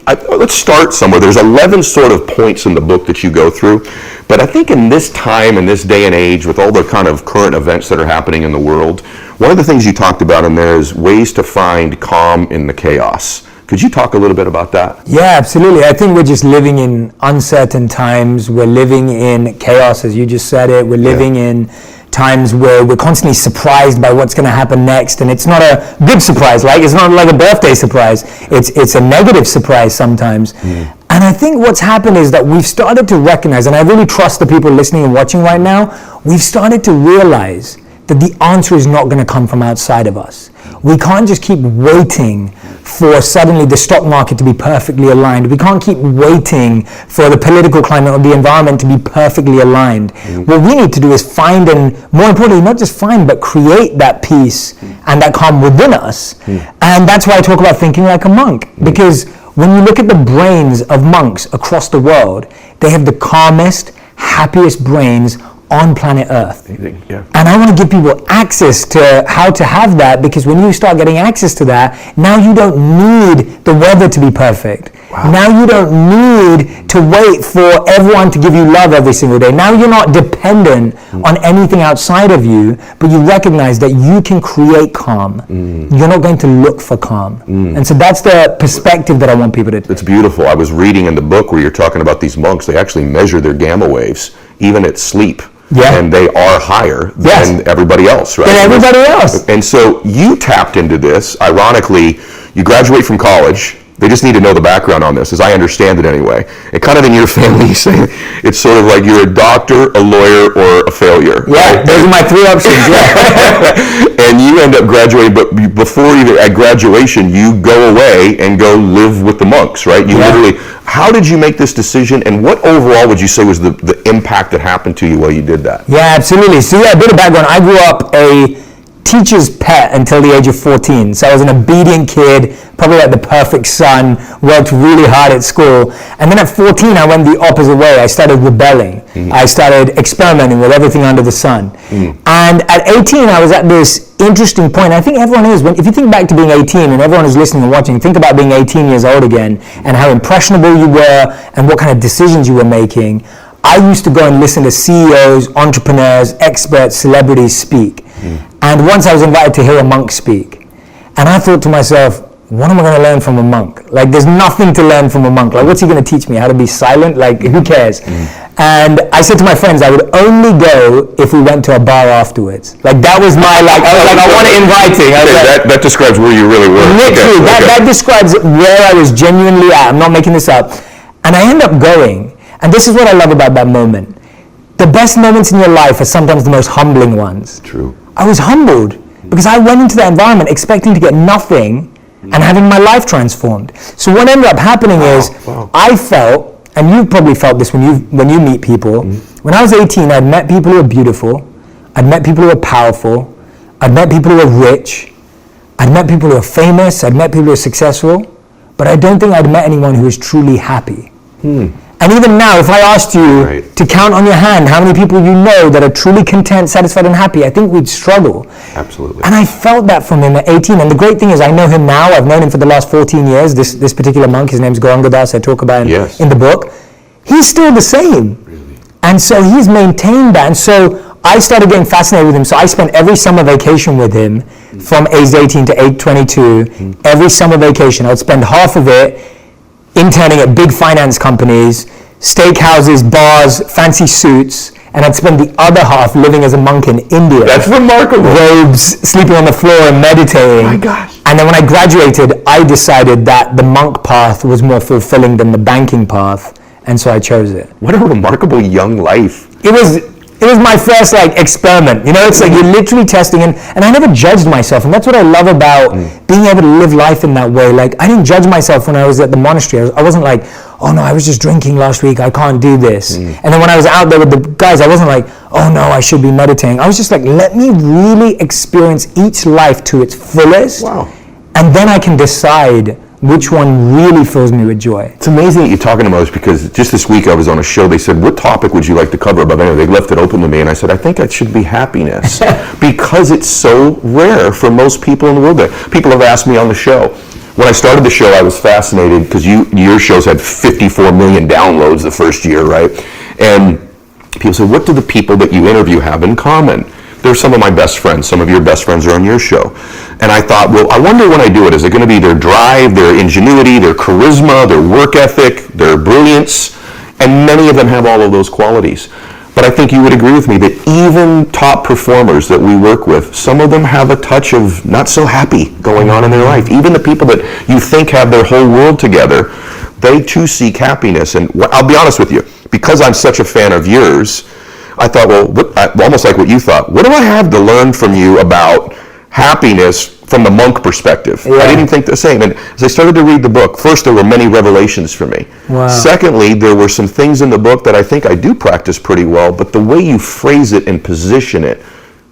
let's start somewhere. There's 11 sort of points in the book that you go through, but I think in this time, in this day and age, with all the kind of current events that are happening in the world, one of the things you talked about in there is ways to find calm in the chaos. Could you talk a little bit about that? Yeah, absolutely. I think we're just living in uncertain times. We're living in chaos, as you just said it. We're living in times where we're constantly surprised by what's going to happen next, and it's not a good surprise. Like, it's not like a birthday surprise. It's a negative surprise sometimes. And I think what's happened is that we've started to recognize, and I really trust the people listening and watching right now, we've started to realize that the answer is not going to come from outside of us. We can't just keep waiting for suddenly the stock market to be perfectly aligned. We can't keep waiting for the political climate or the environment to be perfectly aligned. What we need to do is find, and more importantly, not just find, but create that peace and that calm within us. And that's why I talk about thinking like a monk. Because when you look at the brains of monks across the world, they have the calmest, happiest brains on planet Earth. And I want to give people access to how to have that, because when you start getting access to that, now you don't need the weather to be perfect. Now you don't need to wait for everyone to give you love every single day. Now you're not dependent on anything outside of you, but you recognize that you can create calm. You're not going to look for calm. And so that's the perspective that I want people to take. It's beautiful. I was reading in the book where you're talking about these monks, they actually measure their gamma waves, even at sleep. And they are higher than everybody else, right? Than everybody else. And so you tapped into this. Ironically, you graduate from college. They just need to know the background on this, as I understand it anyway. And kind of in your family, you say it's sort of like you're a doctor, a lawyer, or a failure. Yeah, right? Those are my three options, And you end up graduating, but before even at graduation, you go away and go live with the monks, right? You literally, how did you make this decision, and what overall would you say was the impact that happened to you while you did that? Yeah, absolutely. So a bit of background. I grew up a teacher's pet until the age of 14. So I was an obedient kid, probably like the perfect son, worked really hard at school. And then at 14, I went the opposite way. I started rebelling. I started experimenting with everything under the sun. And at 18, I was at this interesting point. I think everyone is, if you think back to being 18, and everyone who's listening and watching, think about being 18 years old again and how impressionable you were and what kind of decisions you were making. I used to go and listen to CEOs, entrepreneurs, experts, celebrities speak. And once I was invited to hear a monk speak. And I thought to myself, what am I going to learn from a monk? Like, there's nothing to learn from a monk. Like, what's he going to teach me? How to be silent? Like, who cares? And I said to my friends, I would only go if we went to a bar afterwards. Like, that was my, I was like, I want to invite him. That describes where you really were. Literally, that describes where I was genuinely at. I'm not making this up. And I end up going. And this is what I love about that moment. The best moments in your life are sometimes the most humbling ones. True. I was humbled because I went into that environment expecting to get nothing and having my life transformed. So what ended up happening is I felt, and you probably felt this when you meet people, when I was 18, I'd met people who were beautiful, I'd met people who were powerful, I'd met people who were rich, I'd met people who were famous, I'd met people who were successful, but I don't think I'd met anyone who was truly happy. And even now, if I asked you to count on your hand how many people you know that are truly content, satisfied, and happy, I think we'd struggle. Absolutely. And I felt that from him at 18. And the great thing is, I know him now. I've known him for the last 14 years. This particular monk, his name's Gauranga Das, I talk about him in the book. He's still the same. Really? And so he's maintained that. And so I started getting fascinated with him. So I spent every summer vacation with him from age 18 to age 22. Every summer vacation, I would spend half of it interning at big finance companies, steakhouses, bars, fancy suits, and I'd spend the other half living as a monk in India. That's remarkable. Robes, sleeping on the floor and meditating. My gosh. And then when I graduated, I decided that the monk path was more fulfilling than the banking path, and so I chose it. What a remarkable young life. It was my first experiment. It's like you're literally testing, and I never judged myself, and that's what I love about being able to live life in that way. Like, I didn't judge myself when I was at the monastery. I wasn't like, oh no, I was just drinking last week, I can't do this. And then when I was out there with the guys, I wasn't like, oh no, I should be meditating. I was just like, let me really experience each life to its fullest. Wow. And then I can decide which one really fills me with joy. It's amazing that you're talking about this, because just this week I was on a show. They said, what topic would you like to cover? But anyway, they left it open to me, and I said, I think it should be happiness, because it's so rare for most people in the world. People have asked me on the show, when I started the show, I was fascinated because your shows had 54 million downloads the first year, right? And people said, what do the people that you interview have in common? They're some of my best friends. Some of your best friends are on your show. And I thought, well, I wonder when I do it, is it going to be their drive, their ingenuity, their charisma, their work ethic, their brilliance? And many of them have all of those qualities. But I think you would agree with me that even top performers that we work with, some of them have a touch of not so happy going on in their life. Even the people that you think have their whole world together, they too seek happiness. And I'll be honest with you, because I'm such a fan of yours, I thought, well, almost like what you thought, what do I have to learn from you about happiness from the monk perspective? Yeah. I didn't think the same. And as I started to read the book, first there were many revelations for me. Wow. Secondly, there were some things in the book that I think I do practice pretty well, but the way you phrase it and position it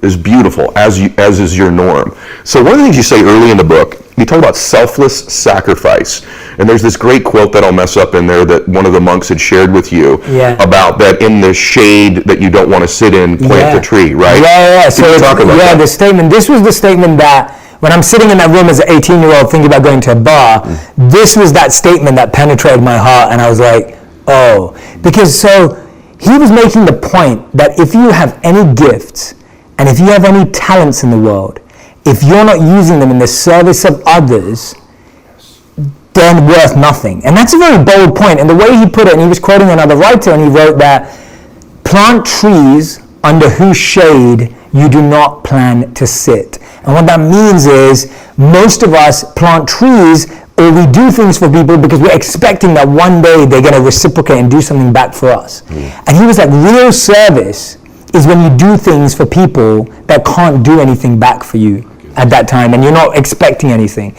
is beautiful, as is your norm. So one of the things you say early in the book, you talk about selfless sacrifice. And there's this great quote that I'll mess up in there that one of the monks had shared with you about that in the shade that you don't want to sit in, plant the tree, right? Yeah. So talk about that. The statement, this was the statement that when I'm sitting in that room as an 18-year-old thinking about going to a bar, this was that statement that penetrated my heart, and I was like, oh. Because so he was making the point that if you have any gifts, and if you have any talents in the world, if you're not using them in the service of others, then worth nothing. And that's a very bold point. And the way he put it, and he was quoting another writer, and he wrote that, plant trees under whose shade you do not plan to sit. And what that means is, most of us plant trees or we do things for people because we're expecting that one day they're going to reciprocate and do something back for us. And he was like, real service is when you do things for people that can't do anything back for you at that time, and you're not expecting anything.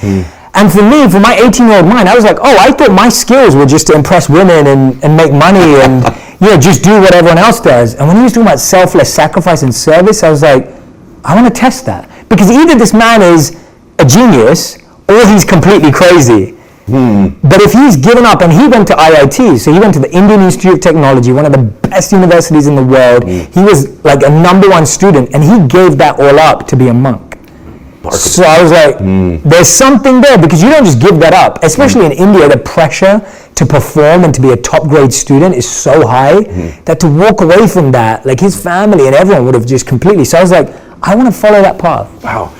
And for me, for my 18-year-old mind, I was like, oh, I thought my skills were just to impress women and make money and just do what everyone else does. And when he was talking about selfless sacrifice and service, I was like, I want to test that. Because either this man is a genius or he's completely crazy. But if he's given up, and he went to IIT, so he went to the Indian Institute of Technology, one of the best universities in the world. He was like a #1 student, and he gave that all up to be a monk. So I was like, there's something there, because you don't just give that up. Especially in India, the pressure to perform and to be a top grade student is so high that to walk away from that, like his family and everyone would have just completely. So I was like, I want to follow that path. Wow.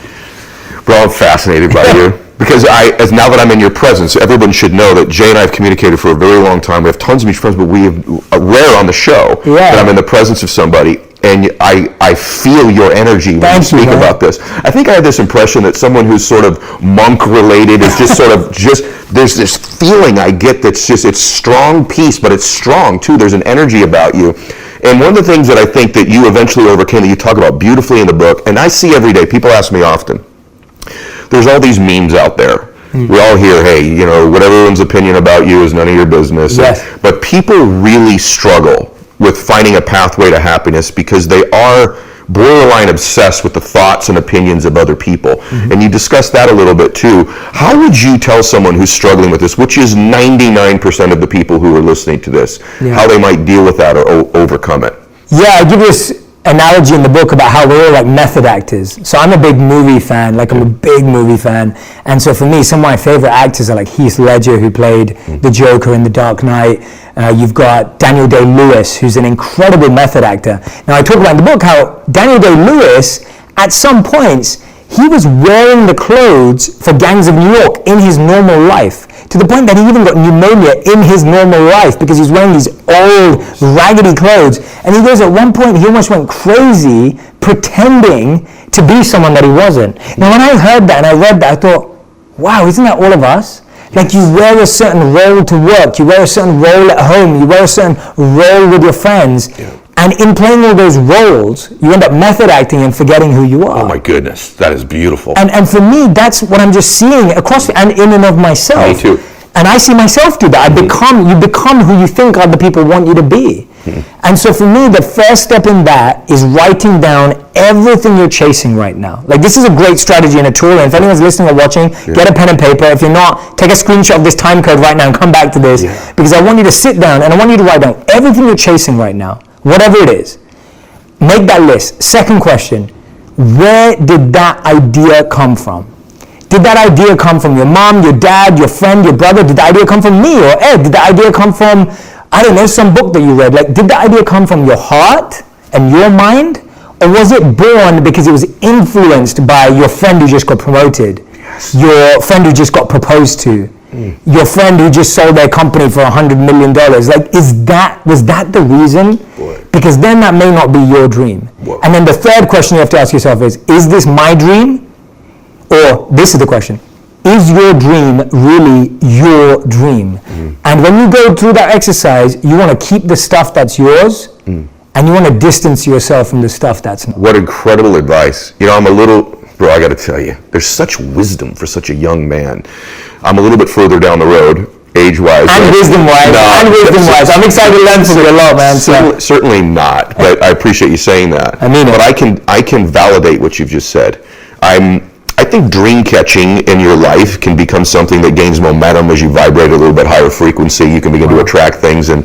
Bro, I'm fascinated by you. Because as now that I'm in your presence, everyone should know that Jay and I have communicated for a very long time. We have tons of mutual friends, but we have rare on the show that I'm in the presence of somebody, and I feel your energy when you speak about this. I think I have this impression that someone who's sort of monk related is just sort of there's this feeling I get that's just, it's strong peace, but it's strong too. There's an energy about you. And one of the things that I think that you eventually overcame, that you talk about beautifully in the book, and I see every day, people ask me often, there's all these memes out there. We all hear, hey, what everyone's opinion about you is none of your business. But people really struggle with finding a pathway to happiness because they are borderline obsessed with the thoughts and opinions of other people. And you discussed that a little bit too. How would you tell someone who's struggling with this, which is 99% of the people who are listening to this, how they might deal with that or overcome it? Yeah, I give this analogy in the book about how we're all like method actors. So I'm a big movie fan, and so for me, some of my favorite actors are like Heath Ledger, who played the Joker in The Dark Knight. You've got Daniel Day-Lewis, who's an incredible method actor. Now I talk about in the book how Daniel Day-Lewis, at some points, he was wearing the clothes for Gangs of New York in his normal life, to the point that he even got pneumonia in his normal life because he's wearing these old, raggedy clothes. And he goes, at one point, he almost went crazy pretending to be someone that he wasn't. Now, when I heard that and I read that, I thought, wow, isn't that all of us? Like, you wear a certain role to work, you wear a certain role at home, you wear a certain role with your friends. And in playing all those roles, you end up method acting and forgetting who you are. Oh my goodness, that is beautiful. And for me, that's what I'm just seeing across and in and of myself. Me too. And I see myself do that. You become who you think other people want you to be. And so for me, the first step in that is writing down everything you're chasing right now. Like, this is a great strategy and a tool. And if anyone's listening or watching, get a pen and paper. If you're not, take a screenshot of this time code right now and come back to this. Because I want you to sit down and I want you to write down everything you're chasing right now, whatever it is. Make that list. Second question, where did that idea come from? Did that idea come from your mom, your dad, your friend, your brother? Did the idea come from me or Ed? Did the idea come from, I don't know, some book that you read? Like, did the idea come from your heart and your mind? Or was it born because it was influenced by your friend who just got promoted? Yes. Your friend who just got proposed to? Your friend who just sold their company for $100 million? Like, was that the reason? Boy. Because then that may not be your dream. Whoa. And then the third question you have to ask yourself is this my dream? Or this is the question, is your dream really your dream? And when you go through that exercise, you want to keep the stuff that's yours, and you want to distance yourself from the stuff that's not. What incredible advice. You know, bro, I got to tell you, there's such wisdom for such a young man. I'm a little bit further down the road, age-wise. And wisdom-wise. I'm excited to learn from you a lot, man. Certainly not, but I appreciate you saying that. I mean it. But I can validate what you've just said. I think dream catching in your life can become something that gains momentum as you vibrate a little bit higher frequency. You can begin to attract things, and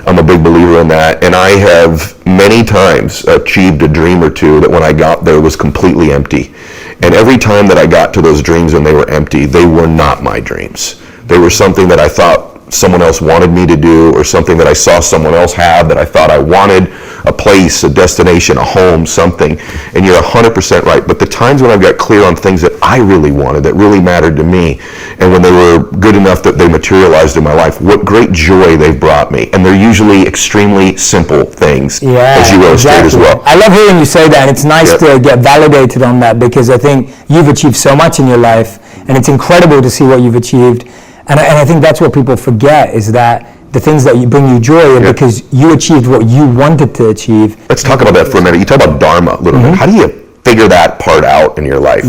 I'm a big believer in that. And I have many times achieved a dream or two that when I got there was completely empty. And every time that I got to those dreams and they were empty, they were not my dreams. They were something that I thought someone else wanted me to do, or something that I saw someone else have that I thought I wanted, a place, a destination, a home, something. And you're 100% right. But the times when I've got clear on things that I really wanted, that really mattered to me, and when they were good enough that they materialized in my life, what great joy they've brought me. And they're usually extremely simple things, as you illustrate as well. I love hearing you say that, and it's nice to get validated on that, because I think you've achieved so much in your life, and it's incredible to see what you've achieved. And I think that's what people forget, is that the things that bring you joy are because you achieved what you wanted to achieve. Let's talk about that for a minute. You talk about Dharma a little bit. How do you figure that part out in your life?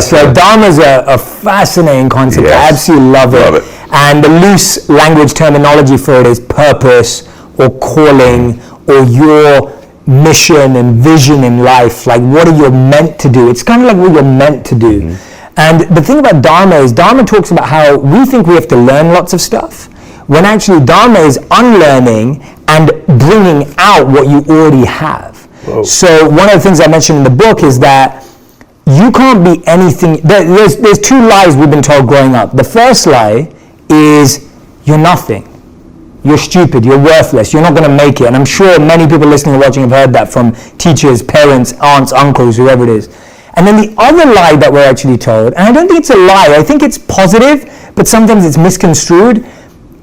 So Dharma is a fascinating concept. I absolutely love it. And the loose language terminology for it is purpose or calling or your mission and vision in life. Like, what are you meant to do? It's kind of like what you're meant to do. And the thing about Dharma is Dharma talks about how we think we have to learn lots of stuff, when actually Dharma is unlearning and bringing out what you already have. Whoa. So one of the things I mentioned in the book is that you can't be anything. There's two lies we've been told growing up. The first lie is you're nothing. You're stupid, you're worthless, you're not going to make it. And I'm sure many people listening and watching have heard that from teachers, parents, aunts, uncles, whoever it is. And then the other lie that we're actually told, and I don't think it's a lie, I think it's positive, but sometimes it's misconstrued,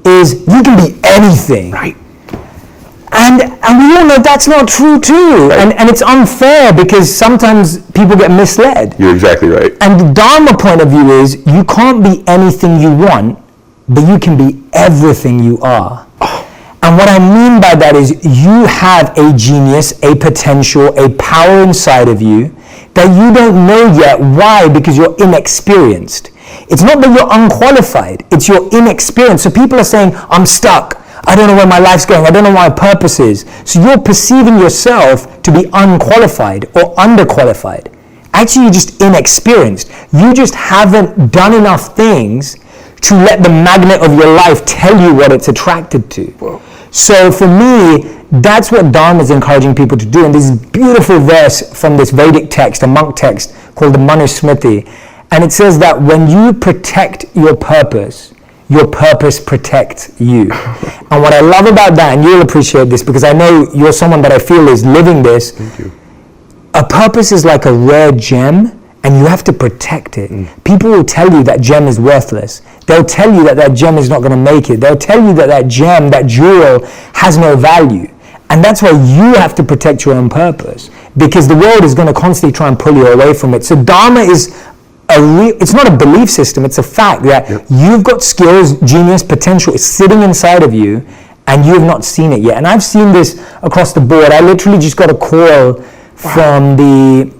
is you can be anything. Right. And we all know that's not true too. Right. And it's unfair, because sometimes people get misled. You're exactly right. And the Dharma point of view is you can't be anything you want, but you can be everything you are. And what I mean by that is you have a genius, a potential, a power inside of you that you don't know yet. Why? Because you're inexperienced. It's not that you're unqualified, it's your inexperience. So people are saying, I'm stuck. I don't know where my life's going. I don't know what my purpose is. So you're perceiving yourself to be unqualified or underqualified. Actually, you're just inexperienced. You just haven't done enough things to let the magnet of your life tell you what it's attracted to. Whoa. So for me, that's what Dharma is encouraging people to do. And this beautiful verse from this Vedic text, a monk text called the Manusmriti. And it says that when you protect your purpose protects you. And what I love about that, and you'll appreciate this because I know you're someone that I feel is living this. Thank you. A purpose is like a rare gem, and you have to protect it. People will tell you that gem is worthless. They'll tell you that gem is not going to make it. They'll tell you that gem, that jewel, has no value. And that's why you have to protect your own purpose, because the world is going to constantly try and pull you away from it. So Dharma is it's not a belief system, it's a fact that you've got skills, genius, potential is sitting inside of you, and you have not seen it yet. And I've seen this across the board. I literally just got a call from the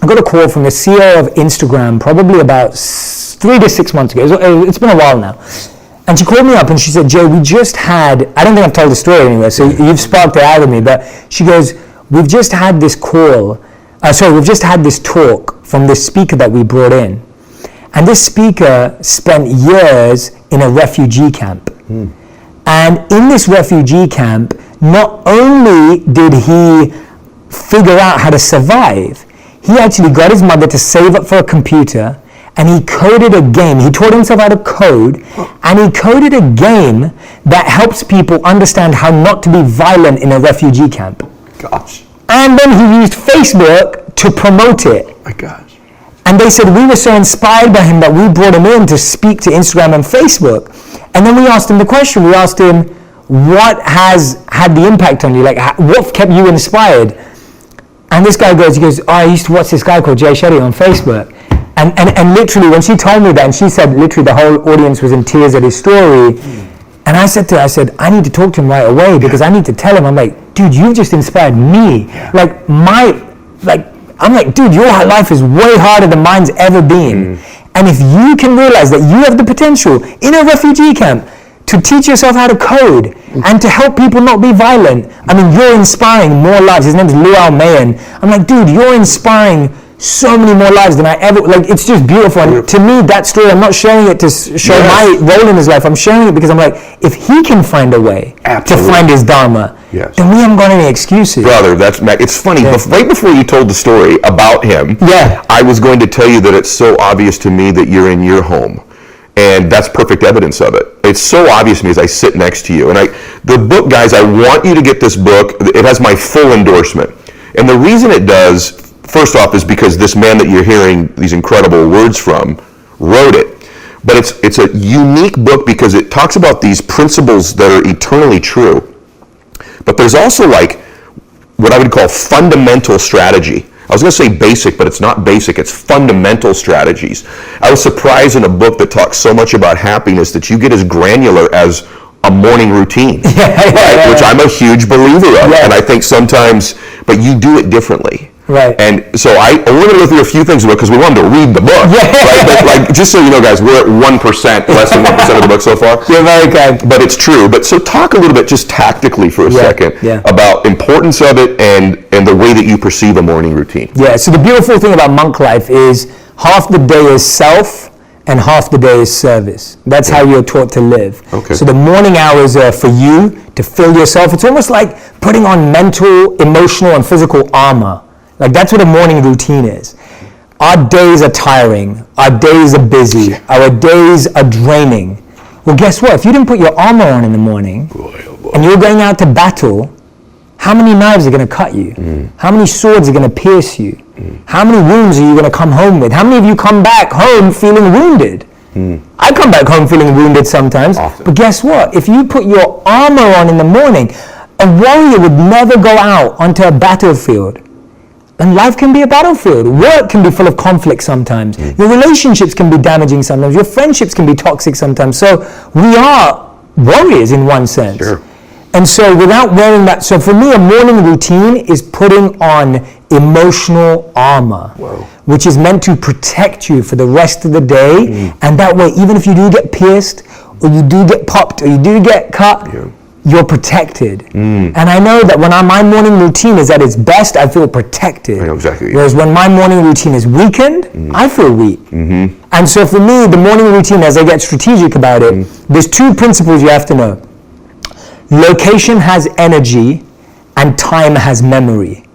CEO of Instagram probably about 3 to 6 months ago. It's been a while now. And she called me up and she said, Jay, we just had, I don't think I've told the story anyway, so you've sparked it out of me, but she goes, we've just had this talk from this speaker that we brought in. And this speaker spent years in a refugee camp. And in this refugee camp, not only did he figure out how to survive, he actually got his mother to save up for a computer and he coded a game. He taught himself how to code, and he coded a game that helps people understand how not to be violent in a refugee camp. Gosh. And then he used Facebook to promote it. My gosh. And they said we were so inspired by him that we brought him in to speak to Instagram and Facebook. And then we asked him the question. We asked him, what has had the impact on you? Like, what kept you inspired? And this guy goes, I used to watch this guy called Shetty on Facebook. And literally, when she told me that, and she said literally the whole audience was in tears at his story. And I said to her, I need to talk to him right away because I need to tell him. I'm like, dude, you've just inspired me. I'm like, dude, your life is way harder than mine's ever been. And if you can realize that you have the potential in a refugee camp to teach yourself how to code and to help people not be violent, I mean, you're inspiring more lives. His name's Luau Mayan. I'm like, dude, you're inspiring so many more lives than I ever, it's just beautiful. And to me, that story, I'm not sharing it to show my role in his life. I'm sharing it because I'm like, if he can find a way to find his dharma, then we haven't got any excuses. Brother, it's funny. Right before you told the story about him, I was going to tell you that it's so obvious to me that you're in your home. And that's perfect evidence of it. It's so obvious to me as I sit next to you. And the book, guys, I want you to get this book. It has my full endorsement. And the reason it does, first off, is because this man that you're hearing these incredible words from wrote it. But it's a unique book because it talks about these principles that are eternally true. But there's also what I would call fundamental strategy. I was going to say basic, but it's not basic. It's fundamental strategies. I was surprised in a book that talks so much about happiness that you get as granular as a morning routine, which I'm a huge believer of. And I think sometimes, but you do it differently. Right. And so I wanted to go through a few things because we wanted to read the book. Right? But just so you know, guys, we're at 1%, less than 1% of the book so far. You're very kind. But it's true. But so talk a little bit, just tactically for a second, about importance of it and the way that you perceive a morning routine. Yeah. So the beautiful thing about monk life is half the day is self and half the day is service. That's how you're taught to live. Okay. So the morning hours are for you to fill yourself. It's almost like putting on mental, emotional, and physical armor. That's what a morning routine is. Our days are tiring. Our days are busy. Our days are draining. Well, guess what? If you didn't put your armor on in the morning and you're going out to battle, how many knives are going to cut you? How many swords are going to pierce you? How many wounds are you going to come home with? How many of you come back home feeling wounded? I come back home feeling wounded sometimes. Often. But guess what? If you put your armor on in the morning, a warrior would never go out onto a battlefield. And life can be a battlefield. Work can be full of conflict sometimes. Your relationships can be damaging sometimes. Your friendships can be toxic sometimes. So we are warriors in one sense. Sure. And so without wearing that, so for me, a morning routine is putting on emotional armor, which is meant to protect you for the rest of the day. And that way, even if you do get pierced, or you do get popped, or you do get cut, you're protected. And I know that when my morning routine is at its best, I feel protected. I know exactly. Whereas when my morning routine is weakened, I feel weak. And so for me, the morning routine, as I get strategic about it, there's two principles you have to know. Location has energy and time has memory.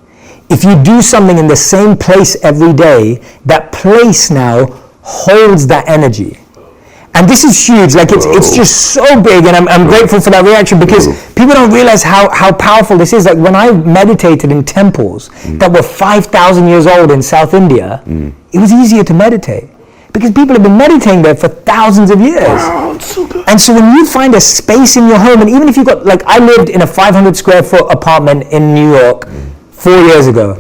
If you do something in the same place every day, that place now holds that energy. And this is huge, it's just so big, and I'm grateful for that reaction because people don't realize how powerful this is. When I meditated in temples that were 5,000 years old in South India, it was easier to meditate because people have been meditating there for thousands of years. Wow, it's so good. And so when you find a space in your home, and even if you've got, I lived in a 500 square foot apartment in New York 4 years ago,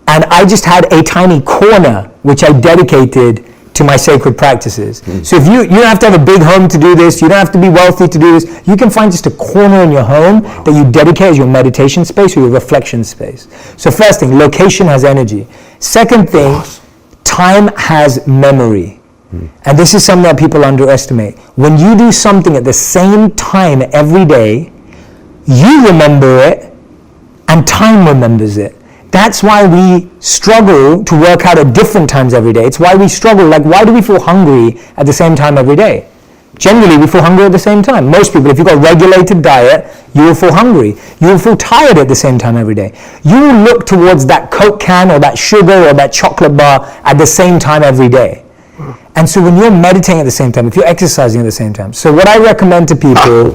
and I just had a tiny corner which I dedicated to my sacred practices. So if you don't have to have a big home to do this, you don't have to be wealthy to do this, you can find just a corner in your home that you dedicate as your meditation space or your reflection space. So first thing, location has energy. Second thing, time has memory. And this is something that people underestimate. When you do something at the same time every day, you remember it and time remembers it. That's why we struggle to work out at different times every day. It's why we struggle. Why do we feel hungry at the same time every day? Generally, we feel hungry at the same time. Most people, if you've got a regulated diet, you will feel hungry. You will feel tired at the same time every day. You will look towards that Coke can or that sugar or that chocolate bar at the same time every day. And so when you're meditating at the same time, if you're exercising at the same time, so what I recommend to people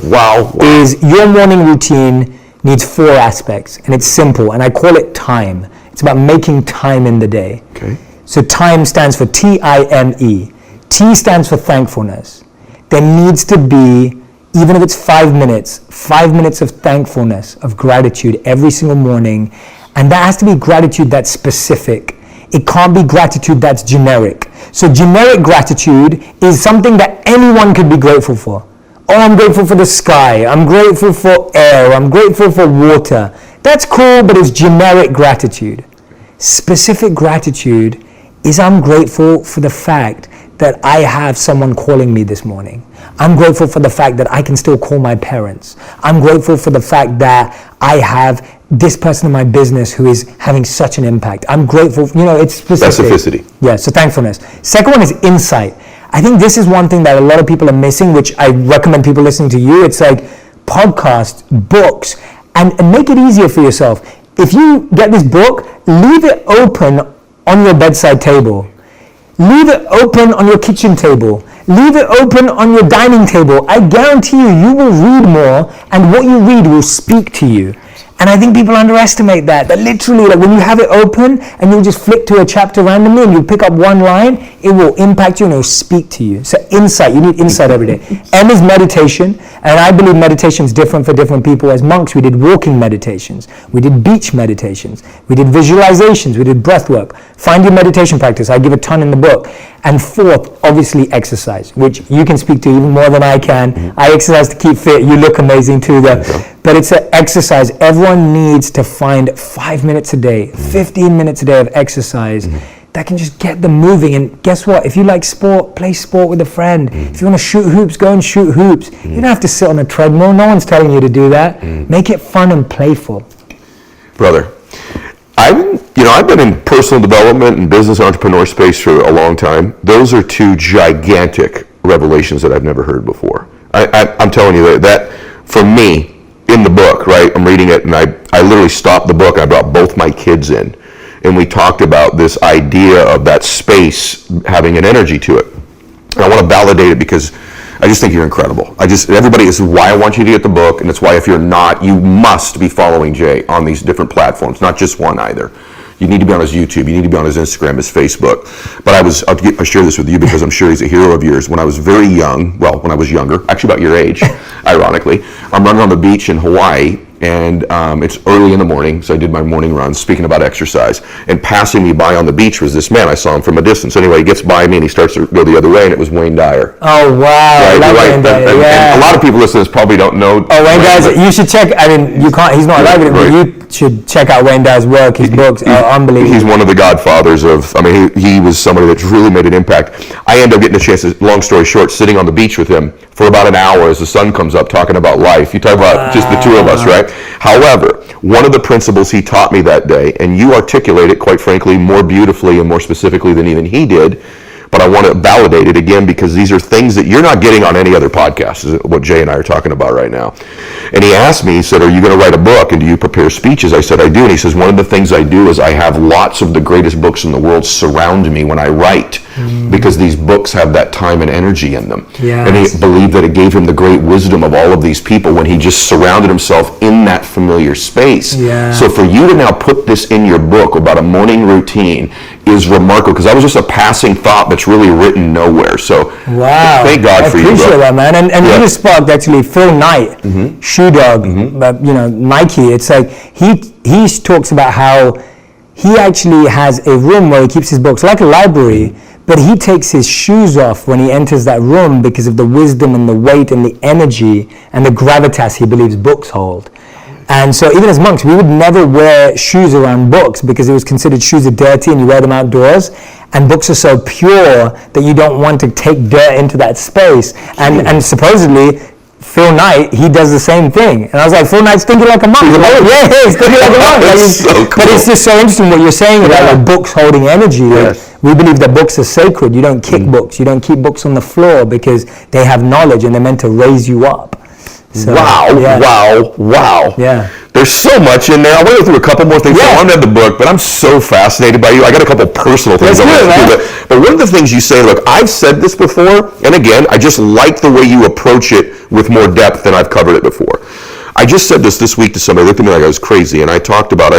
is your morning routine needs 4 aspects, and it's simple, and I call it time. It's about making time in the day. Okay. So time stands for T-I-M-E. T stands for thankfulness. There needs to be, even if it's 5 minutes of thankfulness, of gratitude every single morning, and that has to be gratitude that's specific. It can't be gratitude that's generic. So generic gratitude is something that anyone could be grateful for. Oh, I'm grateful for the sky. I'm grateful for air. I'm grateful for water. That's cool, but it's generic gratitude. Specific gratitude is I'm grateful for the fact that I have someone calling me this morning. I'm grateful for the fact that I can still call my parents. I'm grateful for the fact that I have this person in my business who is having such an impact. I'm grateful, it's specific. Specificity. Yeah, so thankfulness. Second one is insight. I think this is one thing that a lot of people are missing, which I recommend people listening to you. It's like podcasts, books, and make it easier for yourself. If you get this book, leave it open on your bedside table. Leave it open on your kitchen table. Leave it open on your dining table. I guarantee you will read more, and what you read will speak to you. And I think people underestimate that literally, like when you have it open and you'll just flick to a chapter randomly and you pick up one line, it will impact you and it will speak to you. So insight, you need insight every day. M is meditation, and I believe meditation is different for different people. As monks, we did walking meditations, we did beach meditations, we did visualizations, we did breath work. Find your meditation practice. I give a ton in the book. And 4th, obviously exercise, which you can speak to even more than I can. Mm-hmm. I exercise to keep fit. You look amazing too though. Okay. But it's an exercise. Everyone needs to find 5 minutes a day, 15 minutes a day of exercise that can just get them moving. And guess what? If you like sport, play sport with a friend. If you want to shoot hoops, go and shoot hoops. You don't have to sit on a treadmill. No one's telling you to do that. Make it fun and playful. Brother, I've been in personal development and business entrepreneur space for a long time. Those are 2 gigantic revelations that I've never heard before. I'm telling you that for me, in the book, right, I'm reading it, and I literally stopped the book. I brought both my kids in, and we talked about this idea of that space having an energy to it. And I want to validate it because I just think you're incredible. Everybody, this is why I want you to get the book, and it's why if you're not, you must be following Jay on these different platforms, not just one either. You need to be on his YouTube, you need to be on his Instagram, his Facebook. But I'll share this with you because I'm sure he's a hero of yours. When I was very young, when I was younger, actually about your age, ironically, I'm running on the beach in Hawaii, and it's early in the morning, so I did my morning runs, speaking about exercise, and passing me by on the beach was this man. I saw him from a distance. Anyway, he gets by me and he starts to go the other way, and it was Wayne Dyer. Oh, wow. Right? Wayne Dyer, and a lot of people listening to this probably don't know. Oh, Wayne Dyer, you should check, he's not alive, but you should check out Wayne Dyer's work. His books are unbelievable. He's one of the godfathers of, he was somebody that's really made an impact. I ended up getting a chance, long story short, sitting on the beach with him for about an hour as the sun comes up, talking about life. You talk about just the 2 of us, right? However, one of the principles he taught me that day, and you articulate it, quite frankly, more beautifully and more specifically than even he did, but I want to validate it again because these are things that you're not getting on any other podcast, is what Jay and I are talking about right now. And he asked me, he said, are you going to write a book and do you prepare speeches? I said, I do. And he says, one of the things I do is I have lots of the greatest books in the world surround me when I write because these books have that time and energy in them. Yes. And he believed that it gave him the great wisdom of all of these people when he just surrounded himself in that familiar space. Yeah. So for you to now put this in your book about a morning routine is remarkable because that was just a passing thought that's really written nowhere. So wow. Thank God for you, bro. I appreciate that, man. And you just sparked actually Phil Knight, Shoe Dog, Nike. It's like he talks about how he actually has a room where he keeps his books, like a library, but he takes his shoes off when he enters that room because of the wisdom and the weight and the energy and the gravitas he believes books hold. And so even as monks, we would never wear shoes around books because it was considered shoes are dirty and you wear them outdoors. And books are so pure that you don't want to take dirt into that space. And supposedly, Phil Knight, he does the same thing. And I was like, Phil Knight's thinking like a monk. He's thinking like a monk. But it's just so interesting what you're saying about like books holding energy. Yes. Like, we believe that books are sacred. You don't kick books. You don't keep books on the floor because they have knowledge and they're meant to raise you up. So, wow. Yeah. there's so much in there. I want to go through a couple more things. I want to have the book, but I'm so fascinated by you. I got a couple personal things I want to do. But one of the things you say, look, I've said this before, and again, I just like the way you approach it with more depth than I've covered it before. I just said this week to somebody, looked at me like I was crazy, and I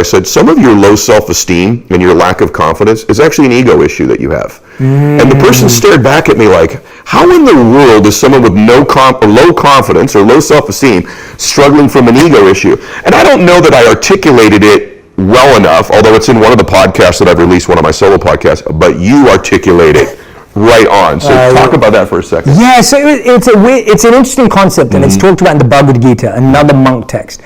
said, some of your low self-esteem and your lack of confidence is actually an ego issue that you have. And the person stared back at me like, how in the world is someone with low confidence or low self-esteem struggling from an ego issue? And I don't know that I articulated it well enough, although it's in one of the podcasts that I've released, one of my solo podcasts, but you articulate it right on. So talk about that for a second. Yeah, so it's an interesting concept, and it's talked about in the Bhagavad Gita, another monk text.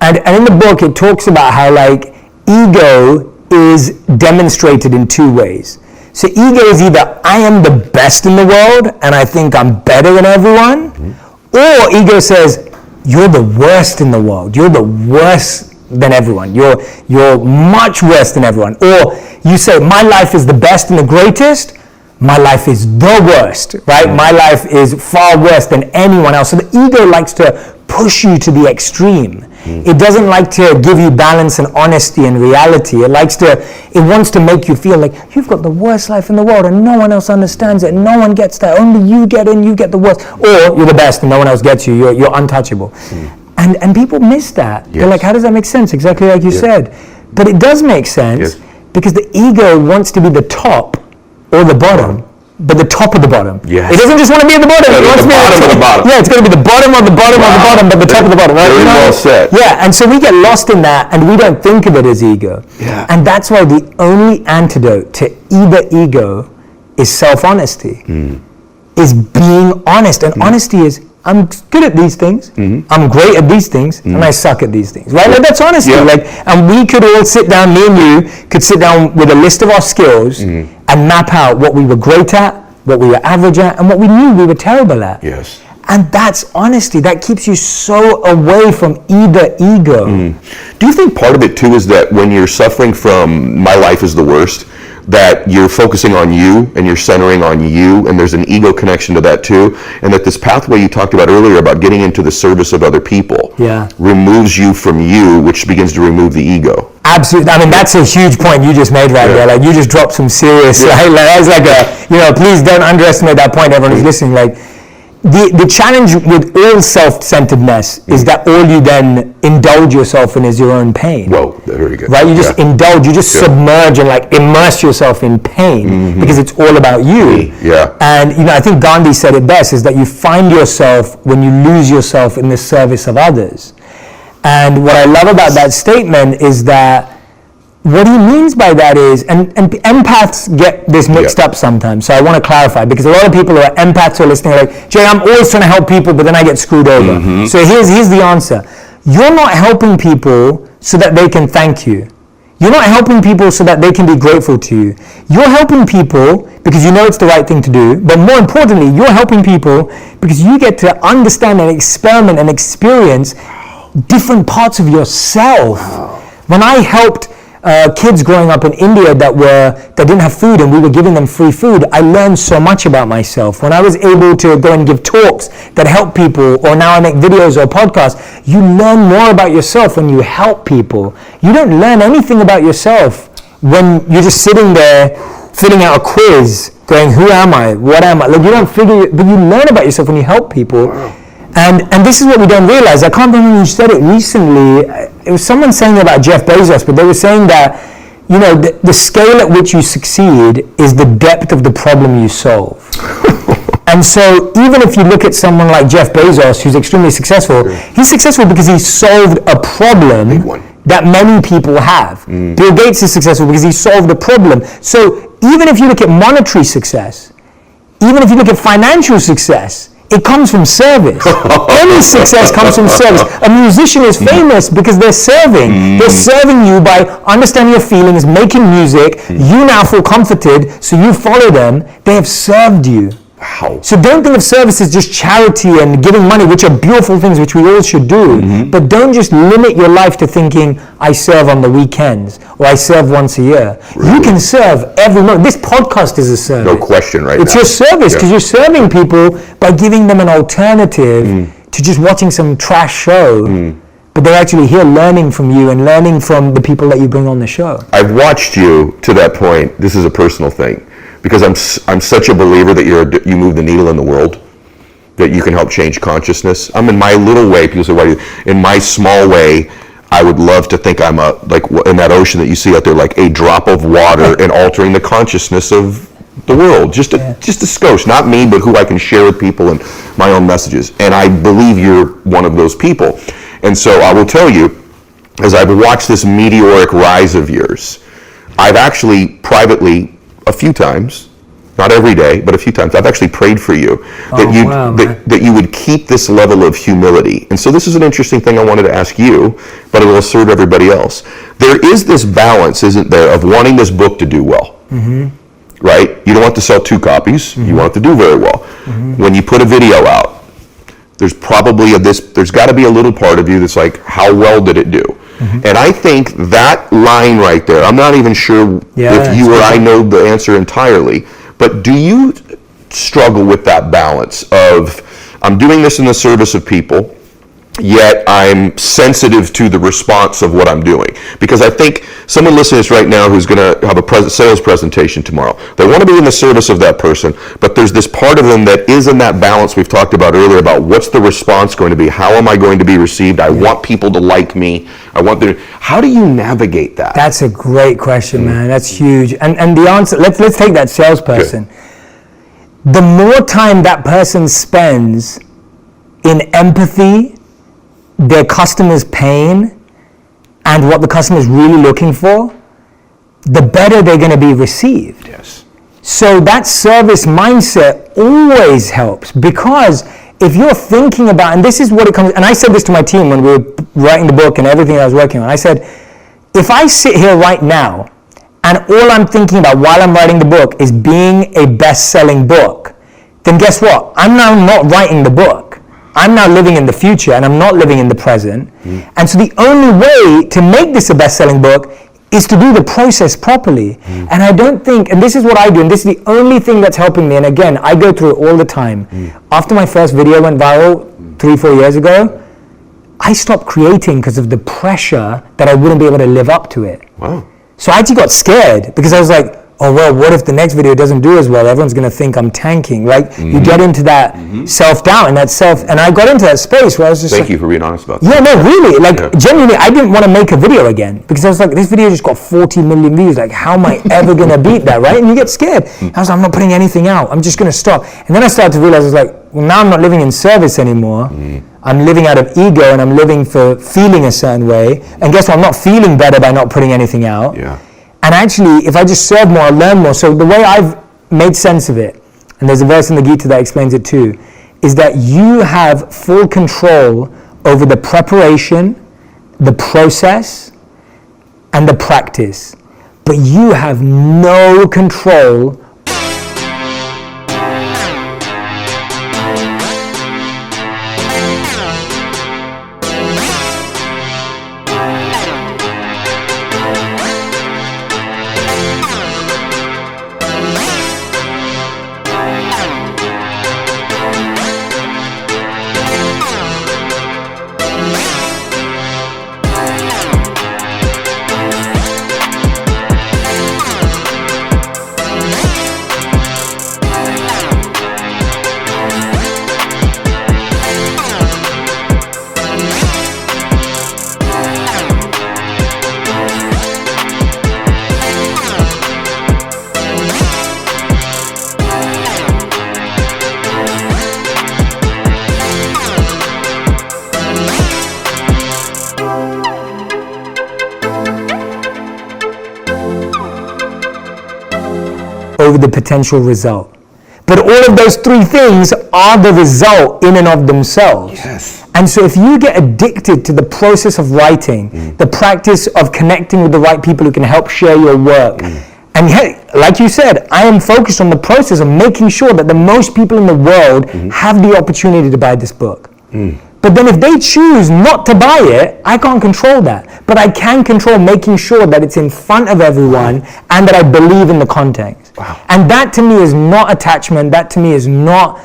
And in the book, it talks about how like ego is demonstrated in two ways. So ego is either I am the best in the world and I think I'm better than everyone, or ego says you're the worst in the world. You're the worst than everyone. You're much worse than everyone. Or you say my life is the best and the greatest. My life is the worst, right? My life is far worse than anyone else. So the ego likes to push you to the extreme. It doesn't like to give you balance and honesty and reality. It wants to make you feel like you've got the worst life in the world and no one else understands it. No one gets that. Only you get in, you get the worst. Or you're the best and no one else gets you. You're untouchable. And people miss that. They're like, how does that make sense? Exactly like you said. But it does make sense because the ego wants to be the top or the bottom. But the top of the bottom. Yes. It doesn't just want to be at the bottom. It wants to be at the bottom. Yeah, it's going to be the bottom of the bottom of the bottom, but the top of the bottom. Right? Very well said. Yeah, and so we get lost in that, and we don't think of it as ego. Yeah. And that's why the only antidote to either ego is self-honesty. Is being honest. And honesty is, I'm good at these things, I'm great at these things, and I suck at these things. Right? Like, that's honesty. And we could all sit down, me and you could sit down with a list of our skills and map out what we were great at, what we were average at, and what we knew we were terrible at. Yes. And that's honesty. That keeps you so away from either ego. Do you think part of it too is that when you're suffering from my life is the worst, that you're focusing on you and you're centering on you, and there's an ego connection to that too, and that this pathway you talked about earlier about getting into the service of other people removes you from you, which begins to remove the ego? Absolutely. I mean, that's a huge point you just made right there. Like, you just dropped some serious, like that's like please don't underestimate that point, everyone who's listening. Like, the challenge with all self-centeredness is that all you then indulge yourself in is your own pain. Whoa, very good. Right? You just indulge, you just submerge and like immerse yourself in pain because it's all about you. Yeah. And I think Gandhi said it best, is that you find yourself when you lose yourself in the service of others. And what I love about that statement is that what he means by that is, and empaths get this mixed up sometimes, so I want to clarify, because a lot of people who are empaths are listening like, Jay, I'm always trying to help people, but then I get screwed over. So here's the answer. You're not helping people so that they can thank you. You're not helping people so that they can be grateful to you. You're helping people because you know it's the right thing to do, but more importantly, you're helping people because you get to understand and experiment and experience different parts of yourself. When I helped kids growing up in India that didn't have food and we were giving them free food, I learned so much about myself. When I was able to go and give talks that help people, or now I make videos or podcasts, you learn more about yourself when you help people. You don't learn anything about yourself when you're just sitting there filling out a quiz going, who am I? What am I? Like, you don't but you learn about yourself when you help people. And this is what we don't realize. I can't remember who said it recently. It was someone saying about Jeff Bezos, but they were saying that, the scale at which you succeed is the depth of the problem you solve. And so even if you look at someone like Jeff Bezos, who's extremely successful, he's successful because he solved a problem that many people have. Bill Gates is successful because he solved a problem. So even if you look at monetary success, even if you look at financial success, it comes from service. Any success comes from service. A musician is famous because they're serving. They're serving you by understanding your feelings, making music. You now feel comforted, so you follow them. They have served you. Wow. So don't think of service as just charity and giving money, which are beautiful things, which we all should do. But don't just limit your life to thinking, I serve on the weekends, or I serve once a year. Really? You can serve every month. This podcast is a service. No question It's your service, because you're serving people by giving them an alternative to just watching some trash show but they're actually here learning from you and learning from the people that you bring on the show. I've watched you to that point. This is a personal thing, because I'm such a believer that you move the needle in the world, that you can help change consciousness. I'm in my little way. People say, "Why?" In my small way, I would love to think I'm like in that ocean that you see out there, like a drop of water and altering the consciousness of the world. Just a skosh, not me, but who I can share with people and my own messages. And I believe you're one of those people. And so I will tell you, as I've watched this meteoric rise of yours, I've actually privately a few times, not every day, but a few times, I've actually prayed for you that you would keep this level of humility. And so this is an interesting thing I wanted to ask you, but it will serve everybody else. There is this balance, isn't there, of wanting this book to do well, right? You don't want to sell 2 copies. You want it to do very well. When you put a video out, there's probably there's got to be a little part of you that's like, how well did it do? And I think that line right there, I'm not even sure if you or I know the answer entirely, but do you struggle with that balance of, I'm doing this in the service of people, yet I'm sensitive to the response of what I'm doing? Because I think someone listening to this right now who's going to have a sales presentation tomorrow, they want to be in the service of that person, but there's this part of them that is in that balance we've talked about earlier about what's the response going to be? How am I going to be received? I want people to like me. How do you navigate that? That's a great question, man. That's huge. And the answer, let's take that salesperson. The more time that person spends in empathy, their customer's pain, and what the customer is really looking for, the better they're going to be received. Yes. So that service mindset always helps, because if you're thinking about, and this is what it comes, and I said this to my team when we were writing the book and everything I was working on, I said, if I sit here right now and all I'm thinking about while I'm writing the book is being a best-selling book, then guess what? I'm now not writing the book. I'm now living in the future, and I'm not living in the present. And so the only way to make this a best-selling book is to do the process properly. And I don't think, and this is what I do, and this is the only thing that's helping me, and again, I go through it all the time. After my first video went viral 3-4 years ago, I stopped creating because of the pressure that I wouldn't be able to live up to it. Wow. So I actually got scared, because I was like, oh, well, what if the next video doesn't do as well? Everyone's going to think I'm tanking. Like, you get into that self-doubt and and I got into that space where I was just Thank you for being honest about that. Yeah, no, really. Like, genuinely, I didn't want to make a video again, because I was like, this video just got 40 million views. Like, how am I ever going to beat that, right? And you get scared. I was like, I'm not putting anything out. I'm just going to stop. And then I started to realize, I was like, well, now I'm not living in service anymore. I'm living out of ego, and I'm living for feeling a certain way. And guess what? I'm not feeling better by not putting anything out. Yeah. And actually, if I just serve more, I'll learn more. So the way I've made sense of it, and there's a verse in the Gita that explains it too, is that you have full control over the preparation, the process, and the practice. But you have no control over the potential result. But all of those 3 things are the result in and of themselves. Yes. And so if you get addicted to the process of writing, the practice of connecting with the right people who can help share your work, and hey, like you said, I am focused on the process of making sure that the most people in the world have the opportunity to buy this book. But then if they choose not to buy it, I can't control that. But I can control making sure that it's in front of everyone and that I believe in the content. Wow. And that to me is not attachment. That to me is not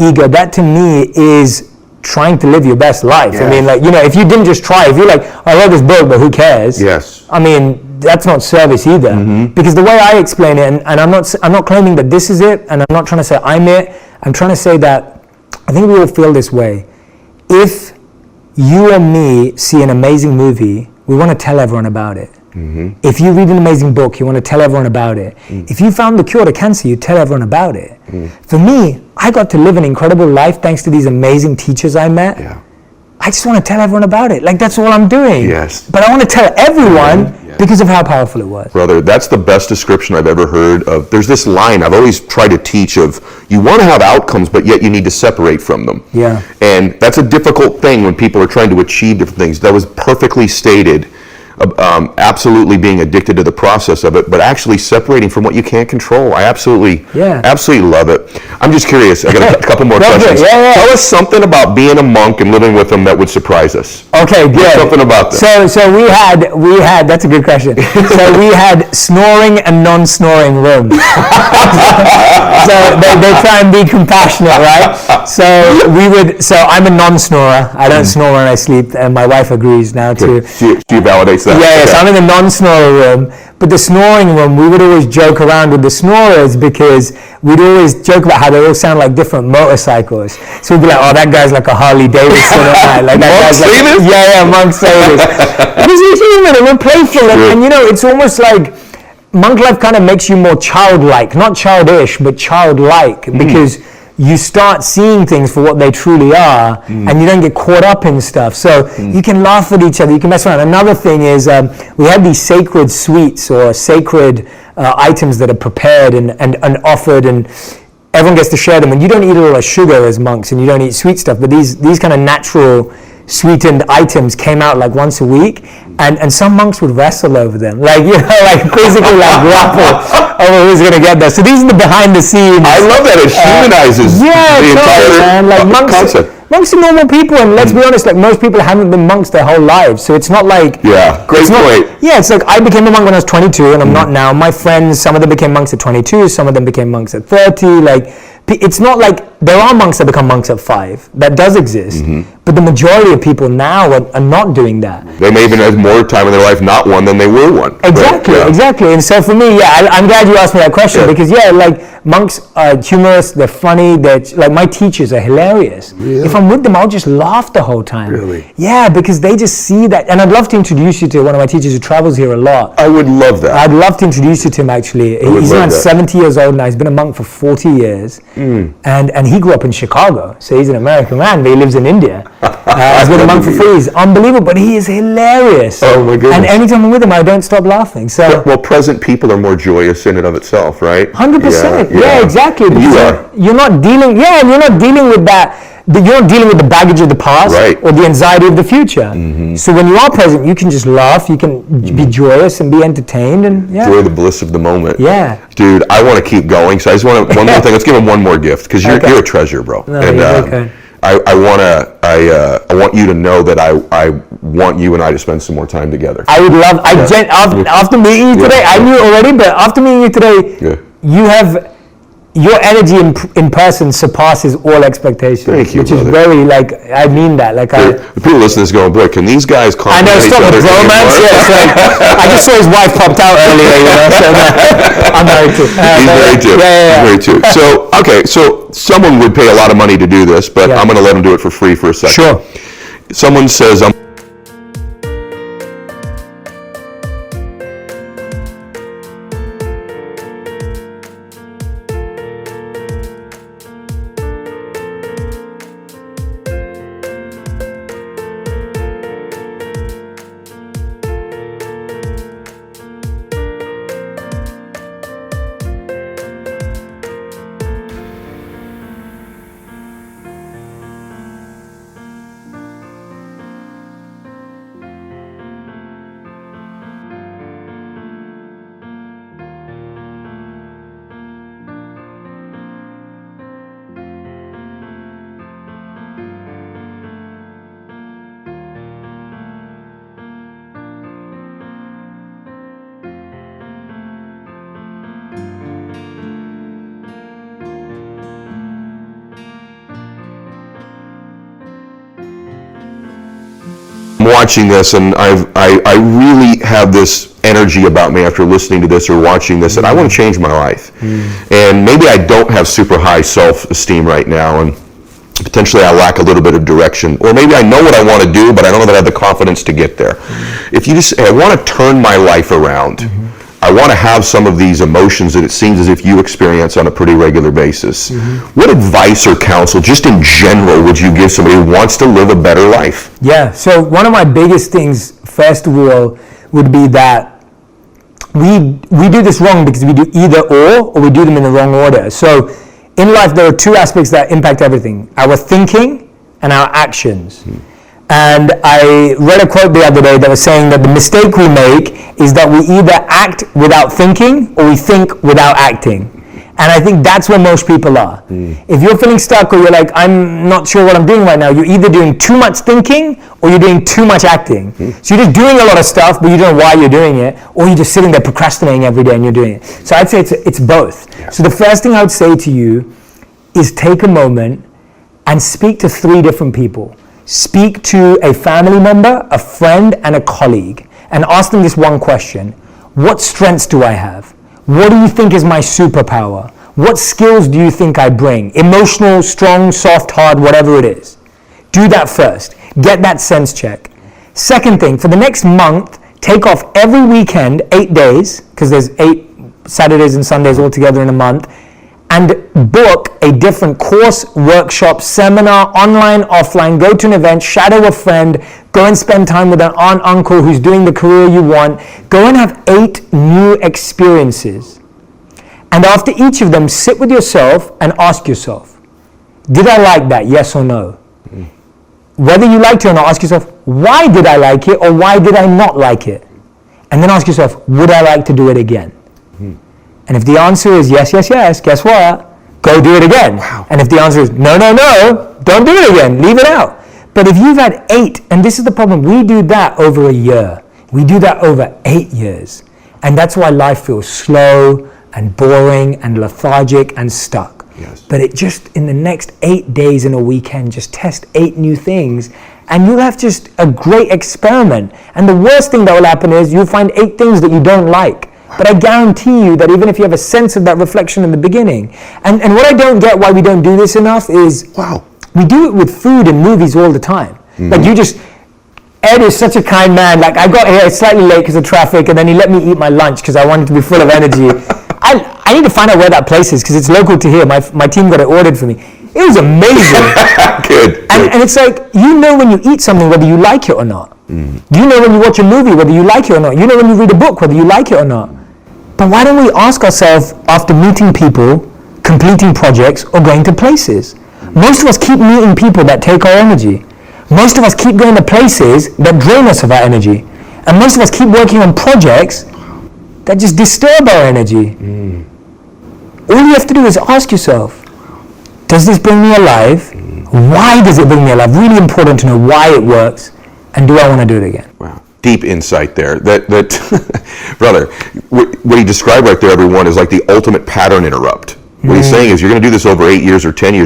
ego. That to me is trying to live your best life. Yeah. I mean, like, you know, if you didn't just try, if you're like, I love this book, but who cares? Yes. I mean, that's not service either. Because the way I explain it, and I'm not claiming that this is it, and I'm not trying to say I'm it. I'm trying to say that I think we all feel this way. If you or me see an amazing movie, we want to tell everyone about it. If you read an amazing book, you want to tell everyone about it. If you found the cure to cancer, you tell everyone about it. For me, I got to live an incredible life thanks to these amazing teachers I met. Yeah. I just want to tell everyone about it. Like, that's all I'm doing. Yes. But I want to tell everyone because of how powerful it was. Brother, that's the best description I've ever heard of. There's this line I've always tried to teach of, you want to have outcomes, but yet you need to separate from them. Yeah. And that's a difficult thing when people are trying to achieve different things. That was perfectly stated. Absolutely being addicted to the process of it, but actually separating from what you can't control. I absolutely love it. I'm just curious. I got a couple more questions. Tell us something about being a monk and living with them that would surprise us. Okay, good. Something about that. So we had. That's a good question. So we had snoring and non-snoring rooms. So they try and be compassionate, right? So I'm a non-snorer. I don't snore when I sleep, and my wife agrees now too. She validates that. Yeah, so I'm in the non-snorer room, but the snoring room, we would always joke around with the snorers because we'd always joke about how they all sound like different motorcycles. So we'd be like, oh, that guy's like a Harley Davidson. Like that guy's like, monks say this. Because he's human and we're playful, and you know, it's almost like monk life kind of makes you more childlike, not childish, but childlike, because you start seeing things for what they truly are, and you don't get caught up in stuff. So you can laugh at each other, you can mess around. Another thing is we have these sacred sweets or sacred items that are prepared and offered, and everyone gets to share them. And you don't eat a lot of sugar as monks, and you don't eat sweet stuff, but these kind of natural sweetened items came out like once a week, and some monks would wrestle over them, like, you know, like physically like grapple over who's gonna get there. So these are the behind the scenes. I love that. It humanizes the entire man. Like concept. Monks are normal people, and let's be honest, like most people haven't been monks their whole lives, so it's not like great point. It's like I became a monk when I was 22, and I'm not now. My friends, some of them became monks at 22, some of them became monks at 30. Like, it's not like there are monks that become monks at 5. That does exist, but the majority of people now are not doing that. They may even have more time in their life not one than they were one. Exactly. And so for me, I'm glad you asked me that question because like monks are humorous, they're funny, they're like, my teachers are hilarious. Really? If I'm with them, I'll just laugh the whole time. Really? Yeah, because they just see that. And I'd love to introduce you to one of my teachers who travels here a lot. I would love that. I'd love to introduce you to him, actually. He's around 70 years old now. He's been a monk for 40 years. And he grew up in Chicago. So he's an American man, but he lives in India. He's been a monk for 3 years. Unbelievable, but he is hilarious. Oh my goodness. And anytime I'm with him, I don't stop laughing. So well, present people are more joyous in and of itself, right? 100%. Yeah, exactly. You're not dealing with that. You're not dealing with the baggage of the past or the anxiety of the future. So when you are present, you can just laugh, you can be joyous and be entertained, and enjoy the bliss of the moment. Yeah. Dude, I want to keep going, so I just want one more thing. Let's give him one more gift, because you're a treasure, bro. No, and okay. I want you to know that I want you and I to spend some more time together. I would love. After meeting you today, I knew already, but after meeting you today, you have. Your energy in person surpasses all expectations. Thank you, which is very, like, I mean that. Like, the people listening is going, boy, can these guys compliment each other? I know, stop the bromance. It's like, I just saw his wife popped out earlier, you know, so I'm married too. He's married too. He's married too. So, okay, so someone would pay a lot of money to do this, but I'm going to let him do it for free for a second. Sure. Someone says, watching this, and I really have this energy about me after listening to this or watching this, and I want to change my life. And maybe I don't have super high self-esteem right now, and potentially I lack a little bit of direction, or maybe I know what I want to do, but I don't know that I have the confidence to get there. If you just say, I want to turn my life around, I want to have some of these emotions that it seems as if you experience on a pretty regular basis. What advice or counsel, just in general, would you give somebody who wants to live a better life? Yeah, so one of my biggest things, first of all, would be that we do this wrong because we do either or we do them in the wrong order. So in life, there are two aspects that impact everything: our thinking and our actions. And I read a quote the other day that was saying that the mistake we make is that we either act without thinking or we think without acting. And I think that's where most people are. If you're feeling stuck or you're like, I'm not sure what I'm doing right now, you're either doing too much thinking or you're doing too much acting. So you're just doing a lot of stuff, but you don't know why you're doing it, or you're just sitting there procrastinating every day and you're doing it. So I'd say it's both. Yeah. So the first thing I would say to you is take a moment and speak to 3 different people. Speak to a family member, a friend, and a colleague, and ask them this one question: what strengths do I have? What do you think is my superpower? What skills do you think I bring? Emotional, strong, soft, hard, whatever it is. Do that first. Get that sense check. Second thing, for the next month, take off every weekend, 8 days, because there's 8 Saturdays and Sundays all together in a month, and book a different course, workshop, seminar, online, offline. Go to an event, shadow a friend, go and spend time with an aunt, uncle who's doing the career you want. Go and have 8 new experiences. And after each of them, sit with yourself and ask yourself, did I like that, yes or no? Whether you liked it or not, ask yourself, why did I like it or why did I not like it? And then ask yourself, would I like to do it again? And if the answer is yes, yes, yes, guess what? Go do it again. Wow. And if the answer is no, no, no, don't do it again. Leave it out. But if you've had 8, and this is the problem, we do that over a year. We do that over 8 years. And that's why life feels slow and boring and lethargic and stuck. Yes. But it just, in the next 8 days in a weekend, just test 8 new things, and you'll have just a great experiment. And the worst thing that will happen is you'll find 8 things that you don't like. But I guarantee you that even if you have a sense of that reflection in the beginning, and what I don't get why we don't do this enough is, we do it with food and movies all the time. Like Ed is such a kind man. Like I got here slightly late because of traffic, and then he let me eat my lunch because I wanted to be full of energy. I need to find out where that place is because it's local to here. My team got it ordered for me. It was amazing. Good. And it's like, you know when you eat something whether you like it or not. You know when you watch a movie whether you like it or not. You know when you read a book whether you like it or not. But why don't we ask ourselves after meeting people, completing projects, or going to places? Most of us keep meeting people that take our energy. Most of us keep going to places that drain us of our energy. And most of us keep working on projects that just disturb our energy. All you have to do is ask yourself, does this bring me alive? Why does it bring me alive? Really important to know why it works, and do I want to do it again? Wow. Deep insight there. That brother, what he described right there, everyone, is like the ultimate pattern interrupt. What he's saying is you're going to do this over 8 years or 10 years.